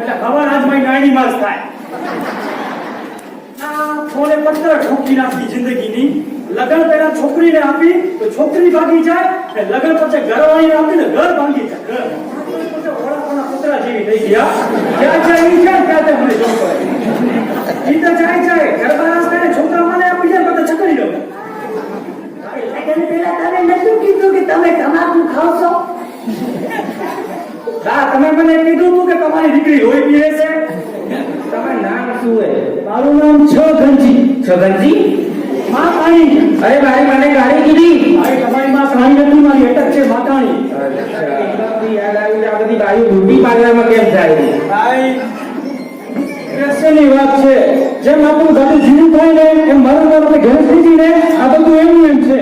એટલે ખબર આજ મારી નાની માં જ થાય આ ફોને પત્ર ઠોકી નાખી જિંદગીની લગન પહેલા છોકરીને આપી તો છોકરી ભાગી જાય અને લગન પછી ઘરવાળીને આપી ને ઘર ભાંગી જાય ઘર પછી ઓળાપણા પુતરા જેવી થઈ ગયા જ્યાં જાય ઈ જાય ત્યાં ત્યાં મને જોતો હોય ઈ તો જાય ઘર બાર છોકરા મને આપી જાય બધા છકડી લો લગન પહેલા તમે નતું કીધું કે તમે તમાકુ ખાવ છો? હા તમે મને કીધું હતું કે તમારી દીકરી લોહી પીવે છે. તમારું નામ શું હે? મારું નામ છગનજી. છગનજી? માં પાણી. અરે મારી મને ગાડી કીધી. ભાઈ તમારી માં પાણી નથી, મારી અટક છે માતાણી. એમાંથી યાદ આવ્યું કે આ બધી બાયું બ્યુટી પાર્લરમાં કેમ જાય? ભાઈ ની વાત છે, જેમ આપણું ગાડી જીવું થાય ને એમ મારું આપણે ઘર થઈ ને આ બધું એમ છે.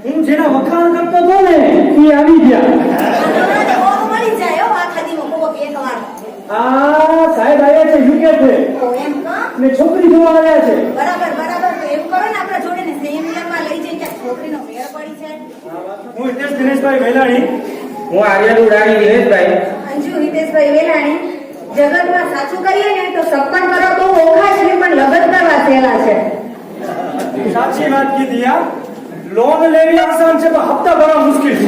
હું જેના વખાણ કરતો હતો ને એ આવી ગયા. સાહેબ આવ્યા છે યુકે છે ને છોકરી જોવા આવ્યા છે. બરાબર તો એમ કરો ને આપણા જોડે ને સેમિનારમાં લઈ જઈ કે છોકરીનો મેળ પડી છે. હું હિતેશ દિનેશભાઈ વેલાણી. હું આર્યન ઉડાણી દિનેશભાઈ. અંજુ હિતેશભાઈ વેલાણી. જગતમાં સાચું કહીએ ને તો સપન કરો તો ઓખા છે પણ લગન કરવા સહેલા છે. સાચી વાત કીધી. લોન લેવી આસાન છે પણ હપ્તા ભરવા મુશ્કેલ છે.